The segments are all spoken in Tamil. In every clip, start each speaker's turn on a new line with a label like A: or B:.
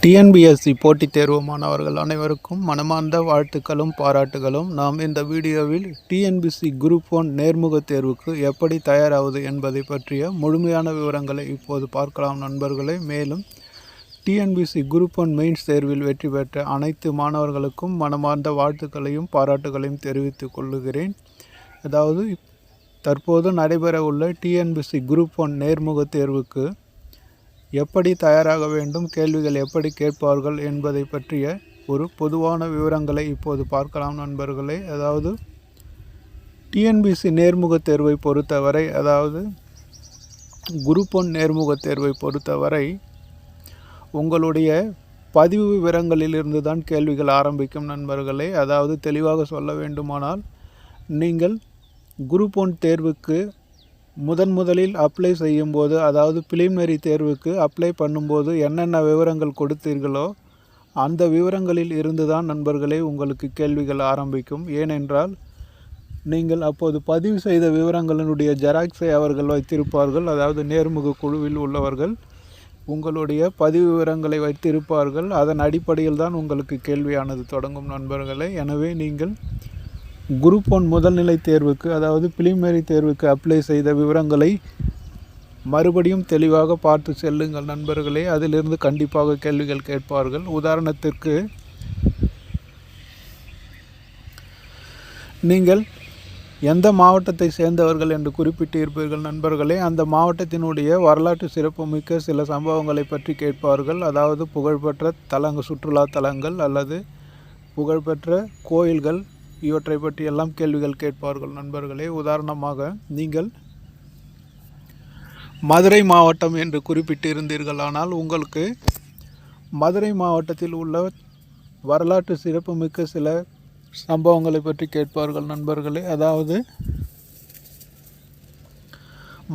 A: டிஎன்பிஎஸ்சி போட்டித் தேர்வு மாணவர்கள் அனைவருக்கும் மனமார்ந்த வாழ்த்துக்களும் பாராட்டுகளும். நாம் இந்த வீடியோவில் டிஎன்பிஎஸ்சி குரூப் 1 நேர்முகத் தேர்வுக்கு எப்படி தயாராவது என்பதை பற்றிய முழுமையான விவரங்களை இப்போது பார்க்கலாம் நண்பர்களே. மேலும் டிஎன்பிஎஸ்சி குரூப் 1 மெயின்ஸ் தேர்வில் வெற்றி பெற்ற அனைத்து மாணவர்களுக்கும் மனமார்ந்த வாழ்த்துக்களையும் பாராட்டுகளையும் தெரிவித்துக் கொள்ளுகிறேன். அதாவது தற்போது நடைபெற உள்ள டிஎன்பிஎஸ்சி குரூப் 1 நேர்முகத் தேர்வுக்கு எப்படி தயாராக வேண்டும், கேள்விகள் எப்படி கேட்பார்கள் என்பதை பற்றிய ஒரு பொதுவான விவரங்களை இப்போது பார்க்கலாம் நண்பர்களே. அதாவது டிஎன்பிஎஸ்சி நேர்முகத் தேர்வை பொறுத்தவரை, அதாவது குரூப் 1 நேர்முகத் தேர்வை பொறுத்தவரை உங்களுடைய பதிவு விவரங்களிலிருந்து தான் கேள்விகள் ஆரம்பிக்கும் நண்பர்களே. அதாவது தெளிவாக சொல்ல வேண்டுமானால், நீங்கள் குரூப் 1 தேர்வுக்கு முதலில் அப்ளை செய்யும்போது, அதாவது பிலிமினரி தேர்வுக்கு அப்ளை பண்ணும்போது என்னென்ன விவரங்கள் கொடுத்தீர்களோ அந்த விவரங்களில் இருந்து தான் நண்பர்களே உங்களுக்கு கேள்விகள் ஆரம்பிக்கும். ஏனென்றால் நீங்கள் அப்போது பதிவு செய்த விவரங்களினுடைய ஜெராக்ஸை அவர்கள் வைத்திருப்பார்கள். அதாவது நேர்முக குழுவில் உள்ளவர்கள் உங்களுடைய பதிவு விவரங்களை வைத்திருப்பார்கள். அதன் அடிப்படையில் தான் உங்களுக்கு கேள்வியானது தொடங்கும் நண்பர்களே. எனவே நீங்கள் குரூப் 1 முதல்நிலை தேர்வுக்கு, அதாவது பிலிமினரி தேர்வுக்கு அப்ளை செய்த விவரங்களை மறுபடியும் தெளிவாக பார்த்து செல்லுங்கள் நண்பர்களே. அதிலிருந்து கண்டிப்பாக கேள்விகள் கேட்பார்கள். உதாரணத்திற்கு, நீங்கள் எந்த மாவட்டத்தை சேர்ந்தவர்கள் என்று குறிப்பிட்டு இருப்பீர்கள் நண்பர்களே. அந்த மாவட்டத்தினுடைய வரலாற்று சிறப்புமிக்க சில சம்பவங்களை பற்றி கேட்பார்கள். அதாவது புகழ்பெற்ற சுற்றுலா தலங்கள் அல்லது புகழ்பெற்ற கோயில்கள், இவற்றை பற்றி எல்லாம் கேள்விகள் கேட்பார்கள் நண்பர்களே. உதாரணமாக, நீங்கள் மதுரை மாவட்டம் என்று குறிப்பிட்டு இருந்தீர்களானால் உங்களுக்கு மதுரை மாவட்டத்தில் உள்ள வரலாற்று சிறப்புமிக்க சில சம்பவங்களை பற்றி கேட்பார்கள் நண்பர்களே. அதாவது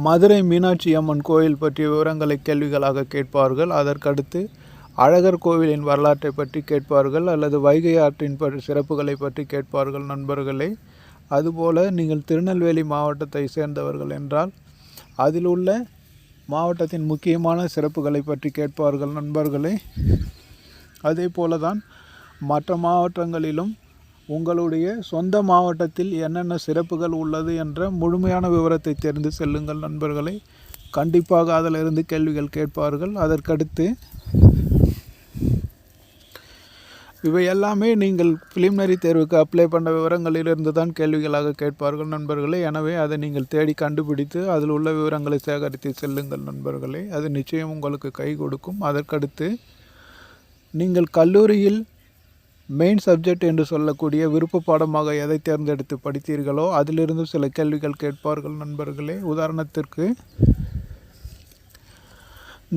A: மதுரை மீனாட்சி அம்மன் கோயில் பற்றிய விவரங்களை கேள்விகளாக கேட்பார்கள். அதற்கடுத்து அழகர் கோவிலின் வரலாற்றை பற்றி கேட்பார்கள், அல்லது வைகை ஆற்றின் சிறப்புகளை பற்றி கேட்பார்கள் நண்பர்களே. அதுபோல் நீங்கள் திருநெல்வேலி மாவட்டத்தை சேர்ந்தவர்கள் என்றால் அதில் உள்ள மாவட்டத்தின் முக்கியமான சிறப்புகளை பற்றி கேட்பார்கள் நண்பர்களே. அதே போல தான் மற்ற மாவட்டங்களிலும் உங்களுடைய சொந்த மாவட்டத்தில் என்னென்ன சிறப்புகள் உள்ளது என்ற முழுமையான விவரத்தை தெரிந்து செல்லுங்கள் நண்பர்களே. கண்டிப்பாக அதிலிருந்து கேள்விகள் கேட்பார்கள். அதற்கடுத்து இவை எல்லாமே நீங்கள் பிலிமினரி தேர்வுக்கு அப்ளை பண்ண விவரங்களிலிருந்து தான் கேள்விகளாக கேட்பார்கள் நண்பர்களே. எனவே அதை நீங்கள் தேடி கண்டுபிடித்து அதில் உள்ள விவரங்களை சேகரித்து செல்லுங்கள் நண்பர்களே. அது நிச்சயம் உங்களுக்கு கை கொடுக்கும். அதற்கடுத்து நீங்கள் கல்லூரியில் மெயின் சப்ஜெக்ட் என்று சொல்லக்கூடிய விருப்ப பாடமாக எதை தேர்ந்தெடுத்து படித்தீர்களோ அதிலிருந்து சில கேள்விகள் கேட்பார்கள் நண்பர்களே. உதாரணத்திற்கு,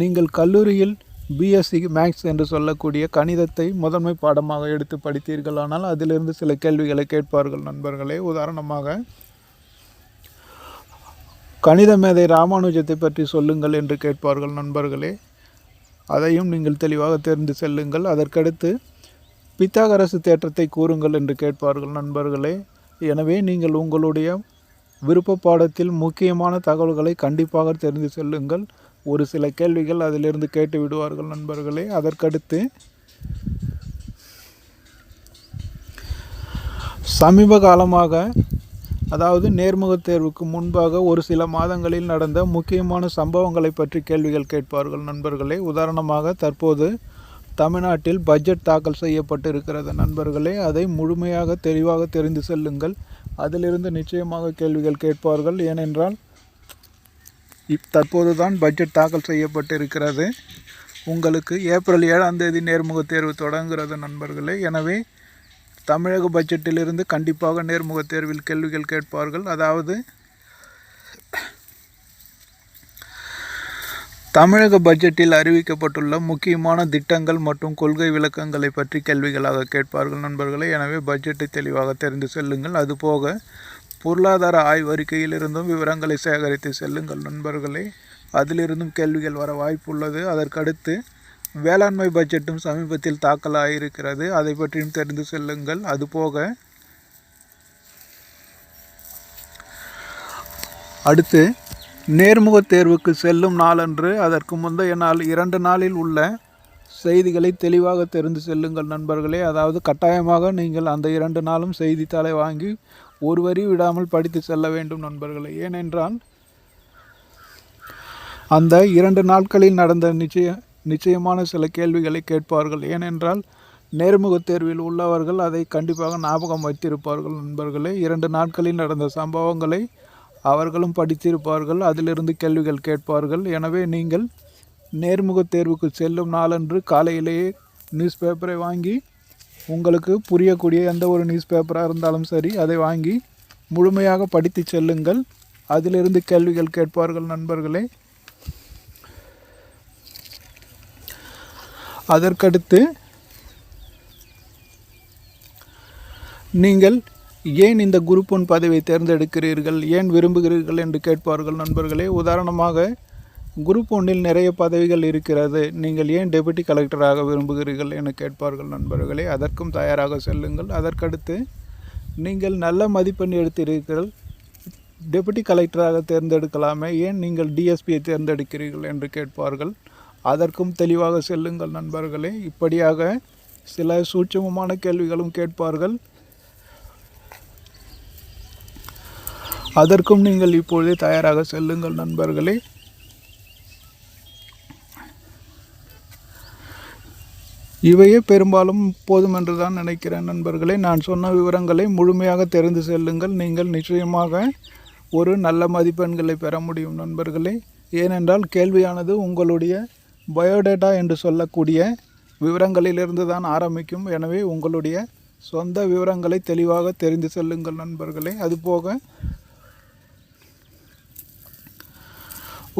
A: நீங்கள் கல்லூரியில் பிஎஸ்சி மேக்ஸ் என்று சொல்லக்கூடிய கணிதத்தை முதன்மை பாடமாக எடுத்து படித்தீர்களானால் அதிலிருந்து சில கேள்விகளை கேட்பார்கள் நண்பர்களே. உதாரணமாக, கணித மேதை ராமானுஜத்தை பற்றி சொல்லுங்கள் என்று கேட்பார்கள் நண்பர்களே. அதையும் நீங்கள் தெளிவாக தெரிந்து செல்லுங்கள். அதற்கடுத்து பித்தாகரசு தேற்றத்தை கூறுங்கள் என்று கேட்பார்கள் நண்பர்களே. எனவே நீங்கள் உங்களுடைய விருப்ப பாடத்தில் முக்கியமான தகவல்களை கண்டிப்பாக தெரிந்து செல்லுங்கள். ஒரு சில கேள்விகள் அதிலிருந்து கேட்டு விடுவார்கள் நண்பர்களே. அதற்கடுத்து சமீப காலமாக, அதாவது நேர்முகத் தேர்வுக்கு முன்பாக ஒரு சில மாதங்களில் நடந்த முக்கியமான சம்பவங்களை பற்றி கேள்விகள் கேட்பார்கள் நண்பர்களே. உதாரணமாக, தற்போது தமிழ்நாட்டில் பட்ஜெட் தாக்கல் செய்யப்பட்டு இருக்கிறது நண்பர்களே. அதை முழுமையாக தெளிவாக தெரிந்து செல்லுங்கள். அதிலிருந்து நிச்சயமாக கேள்விகள் கேட்பார்கள். ஏனென்றால் தற்போது தான் பட்ஜெட் தாக்கல் செய்யப்பட்டு இருக்கிறது. உங்களுக்கு ஏப்ரல் 7ஆம் தேதி நேர்முகத் தேர்வு தொடங்குகிறது நண்பர்களே. எனவே தமிழக பட்ஜெட்டிலிருந்து கண்டிப்பாக நேர்முகத் தேர்வில் கேள்விகள் கேட்பார்கள். அதாவது தமிழக பட்ஜெட்டில் அறிவிக்கப்பட்டுள்ள முக்கியமான திட்டங்கள் மற்றும் கொள்கை விளக்கங்களை பற்றி கேள்விகளாக கேட்பார்கள் நண்பர்களே. எனவே பட்ஜெட்டை தெளிவாக தெரிந்து செல்லுங்கள். அதுபோக பொருளாதார ஆய்வறிக்கையிலிருந்தும் விவரங்களை சேகரித்து செல்லுங்கள் நண்பர்களே. அதிலிருந்தும் கேள்விகள் வர வாய்ப்புள்ளது. அதற்கடுத்து வேளாண்மை பட்ஜெட்டும் சமீபத்தில் தாக்கல் ஆகியிருக்கிறது. அதை பற்றியும் தெரிந்து செல்லுங்கள். அதுபோக அடுத்து நேர்முகத் தேர்வுக்கு செல்லும் நாளன்று அதற்கு முந்தைய நாள் 2 நாளில் உள்ள செய்திகளை தெளிவாக தெரிந்து செல்லுங்கள் நண்பர்களே. அதாவது கட்டாயமாக நீங்கள் அந்த 2 நாளும் செய்தித்தாளை வாங்கி ஒரு வரி விடாமல் படித்து செல்ல வேண்டும் நண்பர்களே. ஏனென்றால் அந்த 2 நாட்களில் நடந்த நிச்சயமான சில கேள்விகளை கேட்பார்கள். ஏனென்றால் நேர்முகத் தேர்வில் உள்ளவர்கள் அதை கண்டிப்பாக ஞாபகம் வைத்திருப்பார்கள் நண்பர்களே. 2 நாட்களில் நடந்த சம்பவங்களை அவர்களும் படித்திருப்பார்கள். அதிலிருந்து கேள்விகள் கேட்பார்கள். எனவே நீங்கள் நேர்முகத் தேர்வுக்கு செல்லும் நாளன்று காலையிலேயே நியூஸ் பேப்பரை வாங்கி, உங்களுக்கு புரியக்கூடிய எந்த ஒரு நியூஸ் பேப்பராக இருந்தாலும் சரி, அதை வாங்கி முழுமையாக படித்து செல்லுங்கள். அதிலிருந்து கேள்விகள் கேட்பார்கள் நண்பர்களே. அதற்கடுத்து நீங்கள் ஏன் இந்த குரூப் 1 பதவியை தேர்ந்தெடுக்கிறீர்கள், ஏன் விரும்புகிறீர்கள் என்று கேட்பார்கள் நண்பர்களே. உதாரணமாக குரூப் 1இல் நிறைய பதவிகள் இருக்கிறது, நீங்கள் ஏன் டெபுட்டி கலெக்டராக விரும்புகிறீர்கள் என கேட்பார்கள் நண்பர்களே. அதற்கும் தயாராக செல்லுங்கள். அதற்கடுத்து நீங்கள் நல்ல மதிப்பெண் எடுத்தீர்கள், டெபுட்டி கலெக்டராக தேர்ந்தெடுக்கலாமே, ஏன் நீங்கள் டிஎஸ்பியை தேர்ந்தெடுக்கிறீர்கள் என்று கேட்பார்கள். அதற்கும் தெளிவாக செல்லுங்கள் நண்பர்களே. இப்படியாக சில சூட்சமமான கேள்விகளும் கேட்பார்கள். அதற்கும் நீங்கள் இப்பொழுதே தயாராக செல்லுங்கள் நண்பர்களே. இவையே பெரும்பாலும் போதும் என்று தான் நினைக்கிறேன் நண்பர்களே. நான் சொன்ன விவரங்களை முழுமையாக தெரிந்து செல்லுங்கள். நீங்கள் நிச்சயமாக ஒரு நல்ல மதிப்பெண்களை பெற முடியும் நண்பர்களே. ஏனென்றால் கேள்வியானது உங்களுடைய பயோடேட்டா என்று சொல்லக்கூடிய விவரங்களிலிருந்து தான் ஆரம்பிக்கும். எனவே உங்களுடைய சொந்த விவரங்களை தெளிவாக தெரிந்து செல்லுங்கள் நண்பர்களே. அதுபோக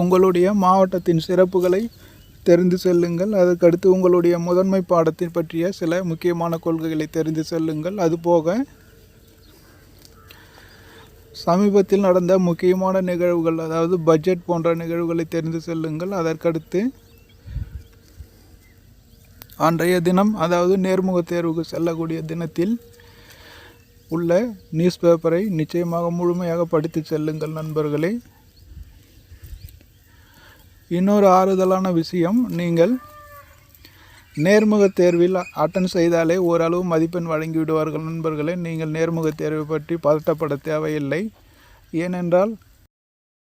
A: உங்களுடைய மாவட்டத்தின் சிறப்புகளை தெரிந்து செல்லுங்கள். அதற்கடுத்து உங்களுடைய முதன்மை பாடத்தை பற்றிய சில முக்கியமான கொள்கைகளை தெரிந்து செல்லுங்கள். அதுபோக சமீபத்தில் நடந்த முக்கியமான நிகழ்வுகள், அதாவது பட்ஜெட் போன்ற நிகழ்வுகளை தெரிந்து செல்லுங்கள். அதற்கடுத்து அன்றைய தினம், அதாவது நேர்முகத் தேர்வுக்கு செல்லக்கூடிய தினத்தில் உள்ள நியூஸ் பேப்பரை நிச்சயமாக முழுமையாக படித்து செல்லுங்கள் நண்பர்களே. இன்னொரு ஆறுதலான விஷயம், நீங்கள் நேர்முகத் தேர்வில் அட்டன் செய்தாலே ஓரளவு மதிப்பெண் வழங்கிவிடுவார்கள் நண்பர்களே. நீங்கள் நேர்முகத் தேர்வை பற்றி பதட்டப்பட தேவையில்லை. ஏனென்றால்